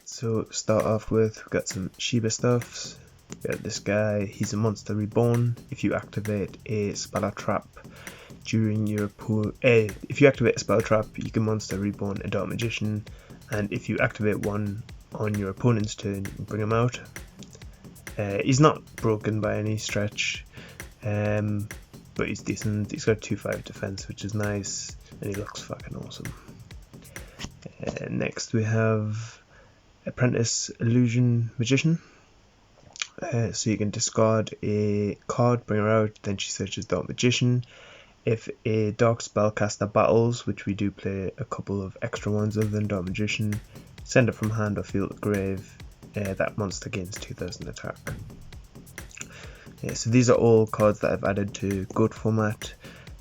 So start off with, we've got some Shiba stuffs. We got this guy, he's a monster reborn. If you activate a spell trap during your if you activate a spell trap, you can monster reborn a Dark Magician, and if you activate one on your opponent's turn, you can bring him out. He's not broken by any stretch, but he's decent. He's got 2-5 defense, which is nice, and he looks fucking awesome. Next we have Apprentice Illusion Magician. So you can discard a card, bring her out, then she searches Dark Magician. If a Dark Spellcaster battles, which we do play a couple of extra ones other than Dark Magician, send it from hand or field to grave. That monster gains 2000 attack. So these are all cards that I've added to GOAT format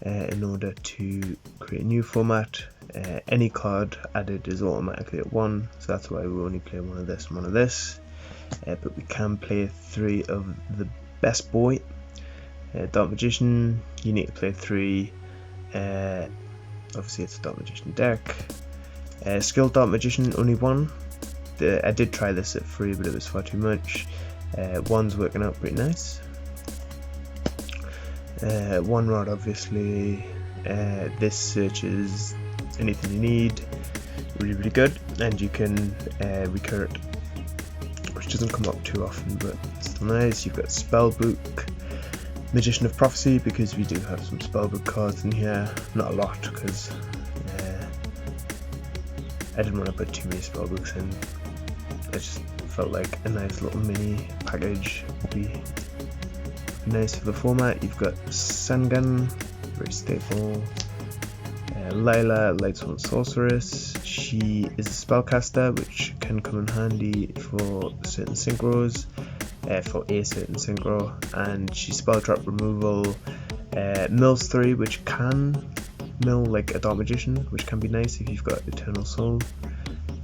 in order to create a new format. Any card added is automatically at 1, so that's why we only play one of this and one of this. But we can play 3 of the best boy. Dark Magician, you need to play 3. Obviously it's a Dark Magician deck. Skilled Dark Magician, only 1. I did try this at 3, but it was far too much. 1's working out pretty nice. 1 rod, obviously. This searches anything you need, really good, and you can recur it, which doesn't come up too often, but it's still nice. You've got Spellbook, Magician of Prophecy, because we do have some Spellbook cards in here, not a lot, because I didn't want to put too many Spellbooks in. I just felt like a nice little mini package would be nice for the format. You've got Sangan, very staple. Lila, Lightsworn Sorceress. She is a spellcaster, which can come in handy for certain synchros, for a certain synchro, and she's spell trap removal. Mills 3, which can mill like a Dark Magician, which can be nice if you've got Eternal Soul.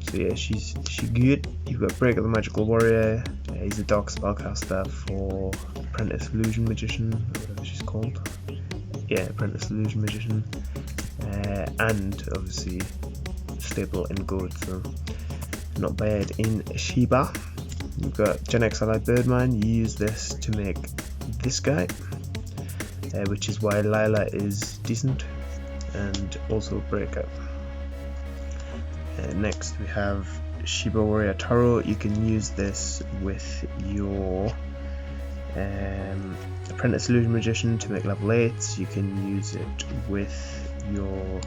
So yeah, she's good. You've got Break of the Magical Warrior. He's a dark spellcaster for Apprentice Illusion Magician, or whatever she's called. Yeah, Apprentice Illusion Magician. And obviously staple in GOAT, so not bad in Shiba. You've got Gen X Allied Birdman. You use this to make this guy, which is why Lila is decent, and also Breaker. Next we have Shiba Warrior Taro. You can use this with your Apprentice Illusion Magician to make level 8s. You can use it with your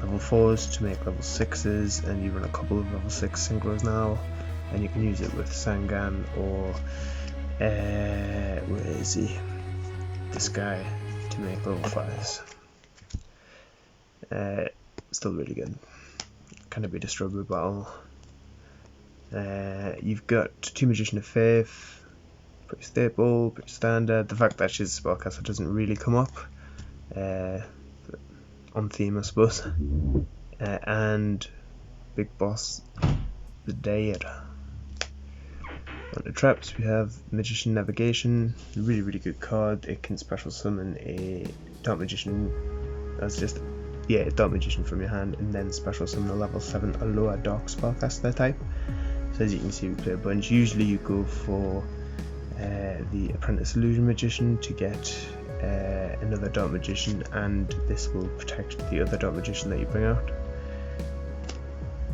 level 4s to make level 6s, and you run a couple of level 6 synchros now, and you can use it with Sangan or where is he? This guy, to make level 5s. Still really good. Kind of be destroyed by battle. You've got 2 Magician of Faith, pretty staple, pretty standard. The fact that she's a spellcaster doesn't really come up. On theme, I suppose. And Big Boss, the Dead. On the traps, we have Magician Navigation, really good card. It can special summon a Dark Magician. That's just Dark Magician from your hand, and then special summon a level 7 Alola Dark Spellcaster type. So as you can see, we play a bunch. Usually you go for the Apprentice Illusion Magician to get another Dark Magician, and this will protect the other Dark Magician that you bring out.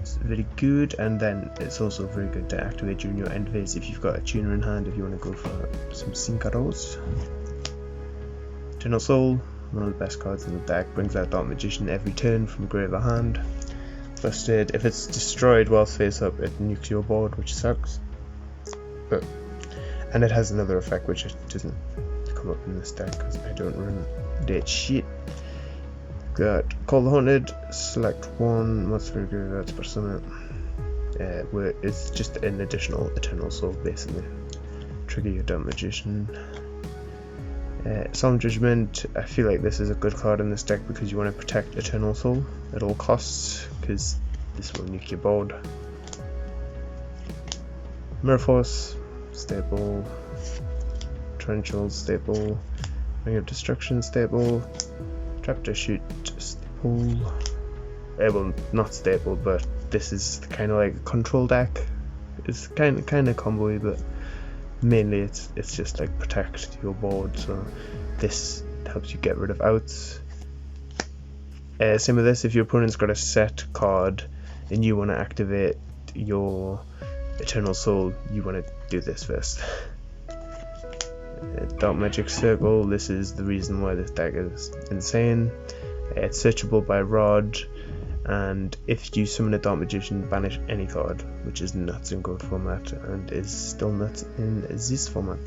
It's very good, and then it's also very good to activate during your end phase if you've got a tuner in hand, if you want to go for some synchros. Eternal Soul, one of the best cards in the deck, brings out Dark Magician every turn from grave or hand. Busted, if it's destroyed whilst face up, it nukes your board, which sucks. And it has another effect which doesn't come up in this deck because I don't run that shit. Got Call the Haunted, select one monster graveyards per summon. Where it's just an additional Eternal Soul basically. Trigger your Dark Magician. Solemn Judgment, I feel like this is a good card in this deck because you want to protect Eternal Soul at all costs, because this will nuke your board. Mirror Force, staple. Torrential, staple. Ring of Destruction, staple. Trap to Shoot, staple. Well, not staple, but this is kind of like a control deck is kind of combo-y, but mainly it's just like protect your board. So this helps you get rid of outs. Same with this, if your opponent's got a set card and you want to activate your Eternal Soul, you want to do this first. Dark Magic Circle, this is the reason why this deck is insane. It's searchable by Rod, and if you summon a Dark Magician, banish any card, which is nuts in Gold format and is still nuts in this format.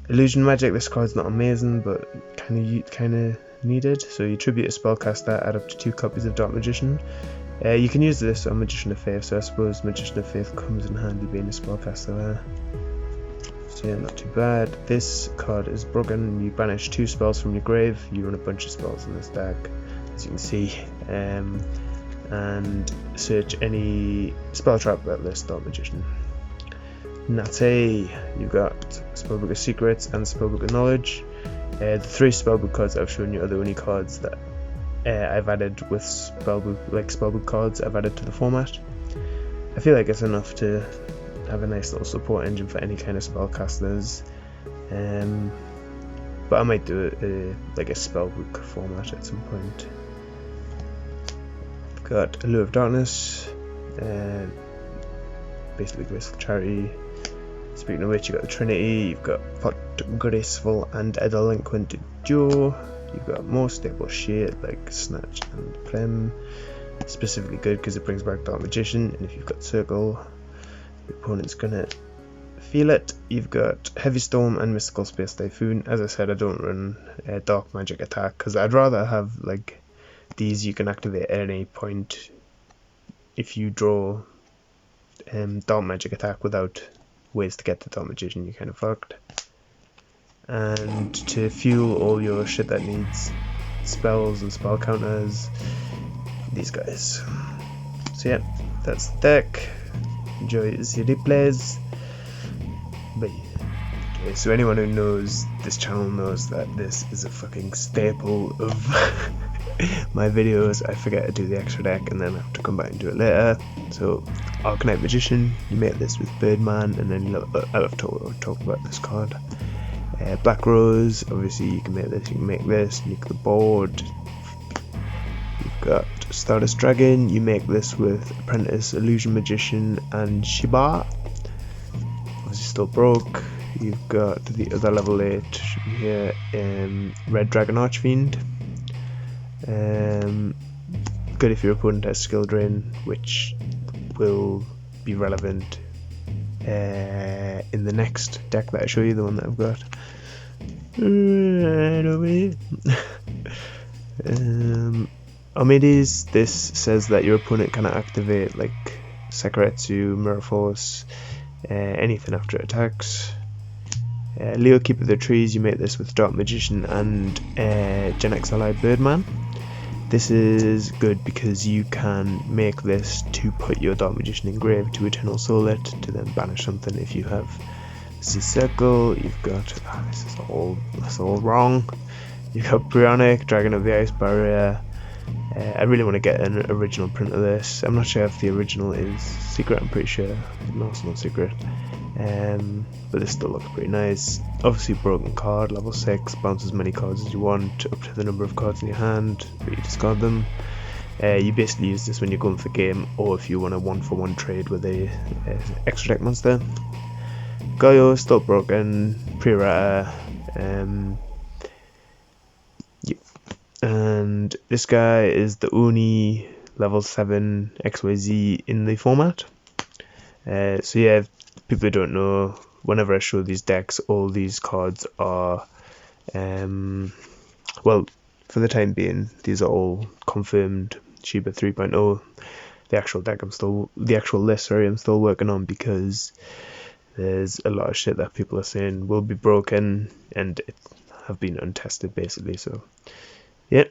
Illusion Magic, this card's not amazing, but kind of needed. So you tribute a spellcaster, add up to 2 copies of Dark Magician. You can use this on Magician of Faith, so I suppose Magician of Faith comes in handy being a spellcaster there. So yeah, not too bad. This card is broken. You banish 2 spells from your grave. You run a bunch of spells in this deck, as you can see, and search any spell trap that lists Dark Magician. Nate, you've got Spellbook of Secrets and Spellbook of Knowledge. The 3 spellbook cards I've shown you are the only cards that I've added with spellbook cards I've added to the format. I feel like it's enough to have a nice little support engine for any kind of spellcasters, but I might do like a spellbook format at some point. Got Allure of Darkness, basically Graceful Charity. Speaking of which, you've got the Trinity, you've got Pot Graceful and a Delinquent Duo. You've got more stable shit like Snatch and Plem. Specifically good because it brings back Dark Magician, and if you've got Circle, your opponent's gonna feel it. You've got Heavy Storm and Mystical Space Typhoon. As I said, I don't run Dark Magic Attack because I'd rather have like these you can activate at any point. If you draw Dark Magic Attack without ways to get the Dark Magician, you're kind of fucked. And to fuel all your shit that needs spells and spell counters, these guys. So yeah, that's the deck. Enjoy the replays. But yeah, so anyone who knows this channel knows that this is a fucking staple of my videos. I forget to do the extra deck and then I have to come back and do it later. So Arcanite Magician, you make this with Birdman, and then I'll have to talk about this card. Black Rose, obviously you can make this, nuke the board. You've got Stardust Dragon, you make this with Apprentice, Illusion Magician and Shiba. Obviously still broke. You've got the other level 8 here, Red Dragon Archfiend. Good if your opponent has Skill Drain, which will be relevant in the next deck that I show you, the one that I've got right over here. Omides, this says that your opponent cannot activate like Sakaretsu, Mirror Force, anything after it attacks. Leo, Keeper of the Trees, you make this with Dark Magician and Gen X ally Birdman. This is good because you can make this to put your Dark Magician in grave, to Eternal Soul it, to then banish something if you have Z Circle. You've got, that's all wrong. You've got Bryonic, Dragon of the Ice Barrier. I really want to get an original print of this. I'm not sure if the original is secret, I'm pretty sure. No, it's not secret. But this still looks pretty nice. Obviously broken card, level 6, bounce as many cards as you want, up to the number of cards in your hand, but you discard them. You basically use this when you're going for game, or if you want a 1-for-1 trade with a extra deck monster. Goyo, still broken, pre-rata. And this guy is the only level 7 XYZ in the format. So yeah, if people who don't know, whenever I show these decks, all these cards are, well, for the time being, these are all confirmed Shiba 3.0. The actual deck I'm still working on, because there's a lot of shit that people are saying will be broken and it have been untested basically. So yeah,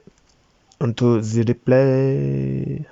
onto the replay.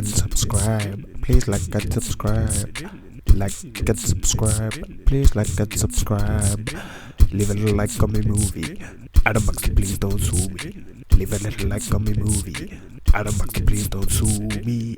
and subscribe. Please like and subscribe. Like and subscribe. Please like and subscribe. Leave a little like on my movie. Adam Buxton, please don't sue me. Leave a little like on my movie. Adam Buxton, please don't sue me.